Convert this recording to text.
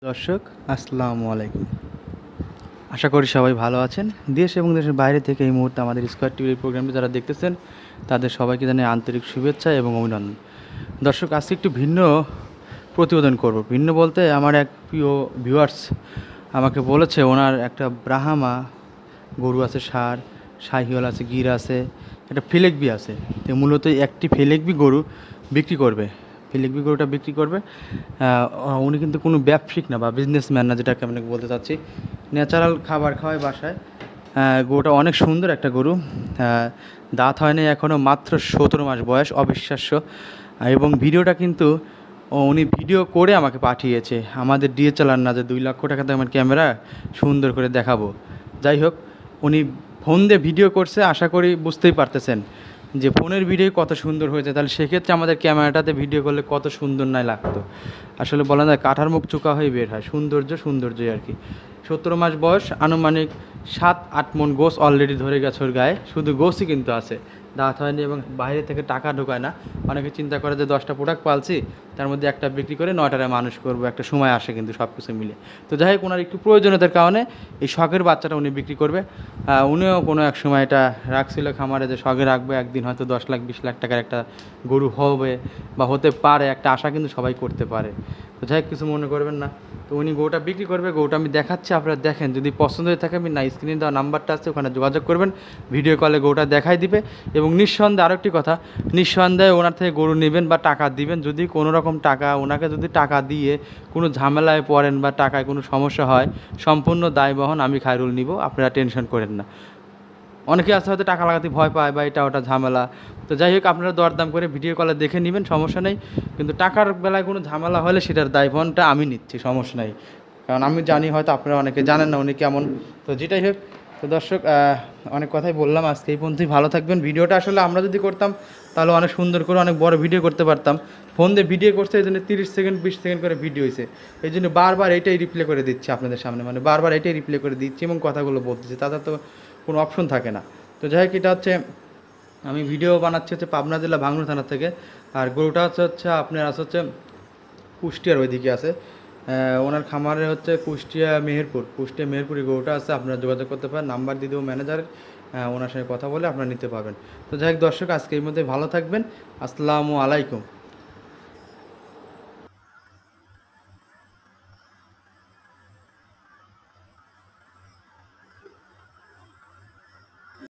দর্শক আসসালামু আলাইকুম। আশা করি সবাই ভালো আছেন। দেশ এবং দেশের বাইরে থেকে এই মুহূর্তে আমাদের স্কয়ার টিভির প্রোগ্রামটি যারা দেখতেছেন তাদের সবাইকে জানাই আন্তরিক শুভেচ্ছা এবং অভিনন্দন। দর্শক আজকে একটু ভিন্ন প্রতিবেদন করব। ভিন্ন বলতে আমার এক প্রিয় ভিউয়ার্স আমাকে বলেছে ওনার একটা ব্রাহ্মা গরু আছে, শাহিওয়াল আছে, গির আছে, একটা ফিলেকবি আছে। তো মূলত একটি ফিলেকবি গরু বিক্রি করবে। ফিলেকবি গরুটা বিক্রি করবে। উনি কিন্তু কোনো ব্যবসায়িক না বা বিজনেসম্যান না, যেটাকে আমি বলতে চাচ্ছি। ন্যাচারাল খাবার খাওয়ায় বাসায়। গরুটা অনেক সুন্দর একটা গরু। দাঁত হয়নি এখনও, মাত্র 17 মাস বয়স, অবিশ্বাস্য। এবং ভিডিওটা কিন্তু উনি ভিডিও করে আমাকে পাঠিয়েছে। আমাদের ডিএসএলআর না যে 2 লক্ষ টাকাতে আমার ক্যামেরা সুন্দর করে দেখাবো। যাই হোক, উনি ফোন দিয়ে ভিডিও করছে, আশা করি বুঝতেই পারতেছেন যে ফোনের ভিডিও কত সুন্দর হয়েছে। তাহলে সেক্ষেত্রে আমাদের ক্যামেরাটাতে ভিডিও করলে কত সুন্দর নাই লাগতো। আসলে বলা যায় কাঠার মুখ চোকা হয়ে বের হয়, সৌন্দর্যই আর কি। 17 মাস বয়স, আনুমানিক 7-8 মণ গোস অলরেডি ধরে গেছে ওর গায়ে। শুধু গোসই কিন্তু আছে, দাঁত হয়নি এবং বাইরে থেকে টাকা ঢোকায় না। অনেকে চিন্তা করে যে 10টা প্রোডাক্ট পালছি, তার মধ্যে একটা বিক্রি করে 9টারে মানুষ করবো, একটা সময় আসে কিন্তু সব কিছু মিলে। তো যাই হোক, ওনার একটু প্রয়োজনীয়তার কারণে এই শখের বাচ্চাটা উনি বিক্রি করবে। উনিও কোনো এক সময় এটা রাখছিল খামারে যে শখে রাখবে, একদিন হয়তো 10 লাখ 20 লাখ টাকার একটা গরু হবে বা হতে পারে, একটা আশা কিন্তু সবাই করতে পারে। তো যাই হোক, কিছু মনে করবেন না। তো উনি গরুটা বিক্রি করবে। গরুটা আমি দেখাচ্ছি, আপনারা দেখেন। যদি পছন্দ হয়ে থাকে, আমি স্ক্রিনে দেওয়া নাম্বারটা আছে, ওখানে যোগাযোগ করবেন। ভিডিও কলে গরুটা দেখাই দিবে। এবং নিঃসন্দেহে আরেকটি কথা, নিঃসন্দেহে ওনার থেকে গরু নেবেন বা টাকা দিবেন, যদি কোনো রকম টাকা ওনাকে যদি টাকা দিয়ে কোনো ঝামেলায় পড়েন বা টাকায় কোনো সমস্যা হয়, সম্পূর্ণ দায় বহন আমি খায়রুল নিব, আপনারা টেনশন করেন না। অনেকে আছে হয়তো টাকা লাগাতে ভয় পায় বা এটা ওটা ঝামেলা। তো যাই হোক, আপনারা দরদাম করে ভিডিও কলে দেখে নেবেন, সমস্যা নেই। কিন্তু টাকার বেলায় কোনো ঝামেলা হলে সেটার দায়ভারটা আমি নিচ্ছি, সমস্যা নেই। কারণ আমি জানি হয়তো আপনারা অনেকে জানেন না উনি কেমন। তো যেটাই হোক, তো দর্শক অনেক কথাই বললাম, আজকে এই পর্যন্তই। ভালো থাকবেন। ভিডিওটা আসলে আমরা যদি করতাম তাহলে অনেক সুন্দর করে অনেক বড় ভিডিও করতে পারতাম। ফোন দিয়ে ভিডিও করতে এই জন্য 30 সেকেন্ড 20 সেকেন্ড করে ভিডিও হয়েছে। এই জন্য বারবার এইটাই রিপ্লে করে দিচ্ছি আপনাদের সামনে, মানে বারবার এটাই রিপ্লে করে দিচ্ছি এবং কথাগুলো বলতেছি, তাতে তো কোনো অপশন থাকে না। তো যাই হোক, এটা হচ্ছে আমি ভিডিও বানাচ্ছি হচ্ছে পাবনা জেলা ভাঙড় থানা থেকে। আর গরুটা হচ্ছে আপনার হচ্ছে কুষ্টিয়ার ওইদিকে আছে। ওনার খামারে হচ্ছে কুষ্টিয়া মেহেরপুরি গরুটা আছে। আপনারা যোগাযোগ করতে পারেন, নাম্বার দিয়ে দেবো ম্যানেজারের। ওনার সঙ্গে কথা বলে আপনারা নিতে পারবেন। তো যাই হোক দর্শক, আজকে এর মধ্যে ভালো থাকবেন। আসসালামু আলাইকুম।